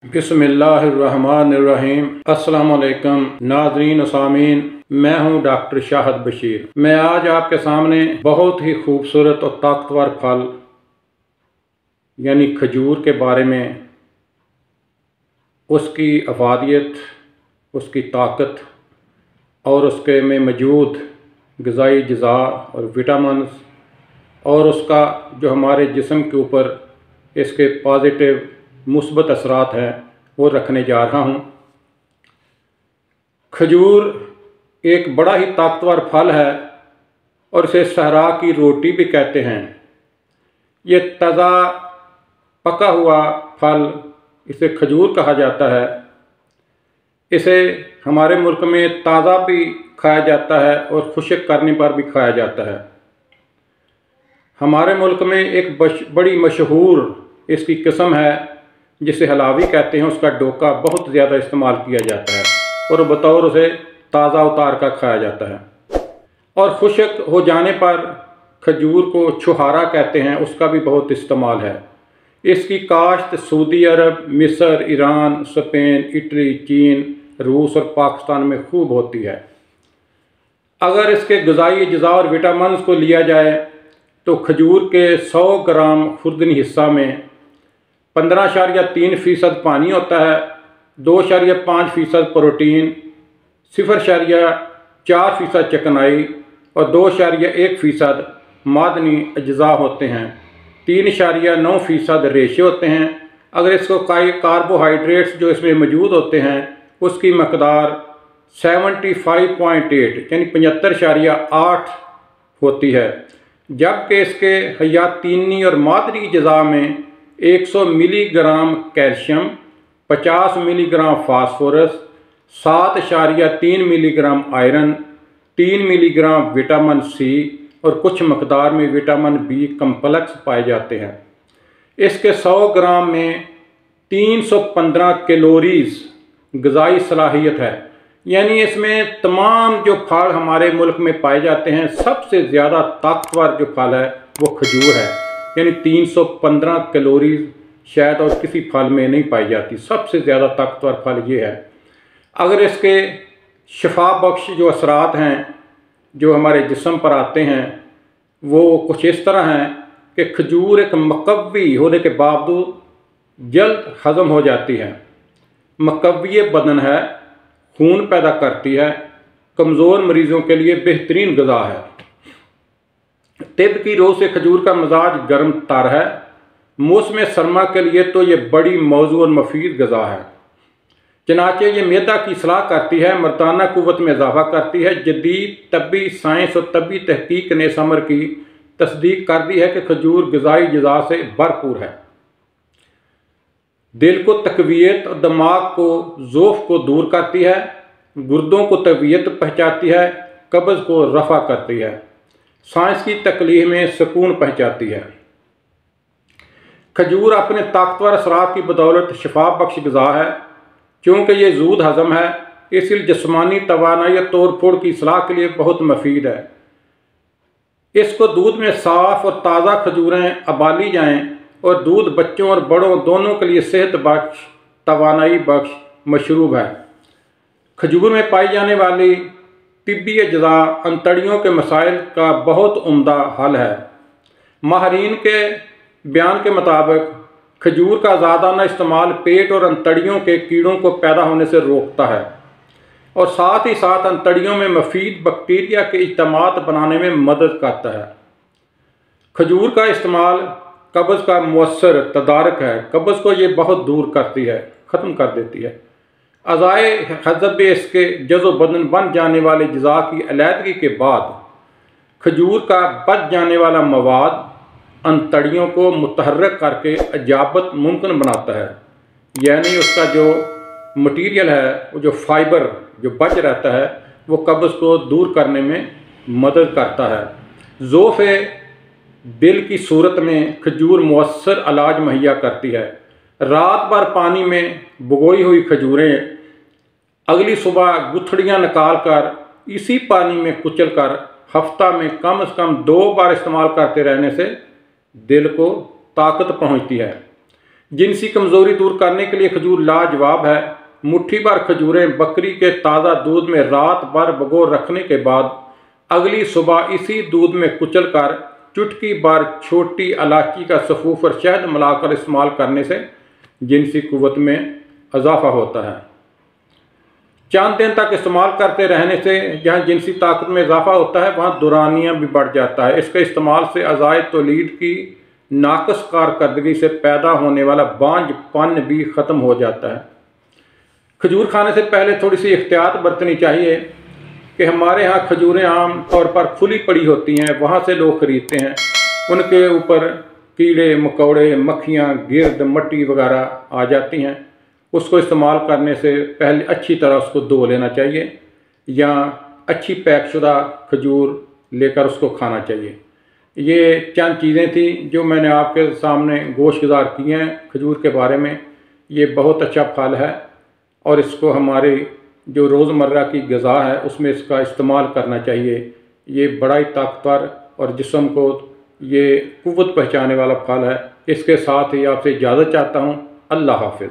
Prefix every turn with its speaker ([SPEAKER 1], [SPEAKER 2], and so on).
[SPEAKER 1] बिस्मिल्लाहिर्रहमानिर्रहीम। अस्सलाम वालेकुम नाज़रीन सामीन, मैं हूं डॉक्टर शाहद बशीर। मैं आज आपके सामने बहुत ही खूबसूरत और ताकतवर फल यानी खजूर के बारे में, उसकी अफादियत, उसकी ताकत और उसके में मौजूद ग़िज़ाई अज्ज़ा और विटामिन और उसका जो हमारे जिस्म के ऊपर इसके पॉजिटिव मुस्बत असरात हैं वो रखने जा रहा हूँ। खजूर एक बड़ा ही ताकतवर फल है और इसे सहरा की रोटी भी कहते हैं। ये ताज़ा पका हुआ फल, इसे खजूर कहा जाता है। इसे हमारे मुल्क में ताज़ा भी खाया जाता है और खुश्क करने पर भी खाया जाता है। हमारे मुल्क में एक बड़ी मशहूर इसकी किस्म है जिसे हलावी कहते हैं। उसका डोका बहुत ज़्यादा इस्तेमाल किया जाता है और बतौर उसे ताज़ा उतार कर खाया जाता है। और खुश्क हो जाने पर खजूर को छुहारा कहते हैं, उसका भी बहुत इस्तेमाल है। इसकी काश्त सऊदी अरब, मिस्र, ईरान, स्पेन, इटली, चीन, रूस और पाकिस्तान में खूब होती है। अगर इसके ग़िज़ाई अज्ज़ा और विटामिन को लिया जाए तो खजूर के 100 ग्राम खुर्दनी हिस्सा में 15.3% पानी होता है, 2.5% प्रोटीन, 0.4% चिकनाई और 2.1% मादनी अज्ज़ा होते हैं, 3.9% रेशे होते हैं। अगर इसको कार्बोहाइड्रेट्स जो इसमें मौजूद होते हैं उसकी मकदार 75.8 यानी 75.8 होती है, जबकि इसके हयातीनी और मादनी अज्ज़ा में 100 milligram calcium, 50 milligram phosphorus, 7.3 milligram iron, 3 milligram vitamin C और कुछ मकदार में विटामिन बी कम्प्लेक्स पाए जाते हैं। इसके 100 ग्राम में 315 कैलोरीज ग़िज़ाई सलाहियत है, यानी इसमें तमाम जो फल हमारे मुल्क में पाए जाते हैं सबसे ज़्यादा ताकतवर जो फल है वो खजूर है। यानी 315 कैलोरीज शायद और किसी फल में नहीं पाई जाती। सबसे ज़्यादा ताकतवर फल ये है। अगर इसके शिफा बख्श जो असरात हैं जो हमारे जिस्म पर आते हैं वो कुछ इस तरह हैं कि खजूर एक मकवी होने के बावजूद जल्द हज़म हो जाती है, मकवी बदन है, खून पैदा करती है, कमज़ोर मरीज़ों के लिए बेहतरीन ग़िज़ा है। तिब की रोह से खजूर का मिजाज गर्म तर है। मौसम सरमा के लिए तो ये बड़ी मौजू और मुफीद ग़िज़ा है। चनाचे ये मैदा की सलाह करती है, मर्दाना क़ुव्वत में इजाफ़ा करती है। जदीद तबी साइंस और तबी तहकीक ने इस अमर की तस्दीक कर दी है कि खजूर ग़िज़ाई अज्ज़ा से भरपूर है। दिल को तक़वियत और दिमाग को ज़ोफ़ को दूर करती है, गुर्दों को तक़वियत पहुँचाती है, कब्ज़ को रफ़ा करती है, साइंस की तकलीफ में सुकून पहुँचाती है। खजूर अपने ताकतवर असरात की बदौलत शिफा बख्श ग़िज़ा है। चूँकि ये जूद हज़म है इसलिए जिस्मानी तवानाई और तोड़ फोड़ की इस्लाह के लिए बहुत मुफीद है। इसको दूध में साफ़ और ताज़ा खजूरें उबाली जाएँ और दूध बच्चों और बड़ों दोनों के लिए सेहत बख्श, तवानाई बख्श मशरूब है। खजूर में पाई जाने वाली तिब्बी अज्ज़ा अंतड़ियों के मसाइल का बहुत उम्दा हल है। माहरीन के बयान के मुताबिक खजूर का ज़्यादाना इस्तेमाल पेट और अंतड़ियों के कीड़ों को पैदा होने से रोकता है और साथ ही साथ अंतड़ियों में मुफीद बैक्टीरिया के इज्तमात बनाने में मदद करता है। खजूर का इस्तेमाल कब्ज़ का मुअस्सर तदारक है। कब्ज़ को ये बहुत दूर करती है, ख़त्म कर देती है। अज़ाए हज़ब इसके जज़ो बदन बन जाने वाले अज्ज़ा की अलहदगी के बाद खजूर का बच जाने वाला मवाद अंतड़ियों को मुतहर्रिक करके इजाबत मुमकिन बनाता है। यानी उसका जो मटीरियल है, वो जो फाइबर जो बच रहता है वो कब्ज़ को दूर करने में मदद करता है। ज़ोफ़ दिल की सूरत में खजूर मुअस्सर इलाज मुहैया करती है। रात भर पानी में भिगोई हुई खजूरें अगली सुबह गुथड़ियाँ निकाल कर इसी पानी में कुचल कर हफ्ता में कम से कम 2 बार इस्तेमाल करते रहने से दिल को ताकत पहुँचती है। जिनसी कमज़ोरी दूर करने के लिए खजूर लाजवाब है। मुट्ठी भर खजूरें बकरी के ताज़ा दूध में रात भर भिगो रखने के बाद अगली सुबह इसी दूध में कुचल कर चुटकी भर छोटी इलायची का सफ़ूफ और शहद मिलाकर इस्तेमाल करने से जिनसी कुव्वत में इजाफा होता है। चंद दिन तक इस्तेमाल करते रहने से जहाँ जिनसी ताकत में इजाफा होता है वहाँ दुरानियाँ भी बढ़ जाता है। इसके इस्तेमाल से अज़ाए तौलीद की नाकस कारकर्दगी से पैदा होने वाला बांझपन भी ख़त्म हो जाता है। खजूर खाने से पहले थोड़ी सी एहतियात बरतनी चाहिए कि हमारे यहाँ खजूरें आम तौर पर खुली पड़ी होती हैं, वहाँ से लोग ख़रीदते हैं। उनके ऊपर कीड़े मकोड़े मक्खियाँ गिरद मट्टी वगैरह आ जाती हैं। उसको इस्तेमाल करने से पहले अच्छी तरह उसको धो लेना चाहिए या अच्छी पैकशुदा खजूर लेकर उसको खाना चाहिए। ये चंद चीज़ें थी जो मैंने आपके सामने गोशगुजार की हैं खजूर के बारे में। ये बहुत अच्छा फल है और इसको हमारे जो रोज़मर्रा की ग़िज़ा है उसमें इसका इस्तेमाल करना चाहिए। ये बड़ा ही ताकतवर और जिस्म को ये कुव्वत पहुँचाने वाला फल है। इसके साथ ही आपसे इजाज़त चाहता हूँ। अल्लाह हाफ़िज़।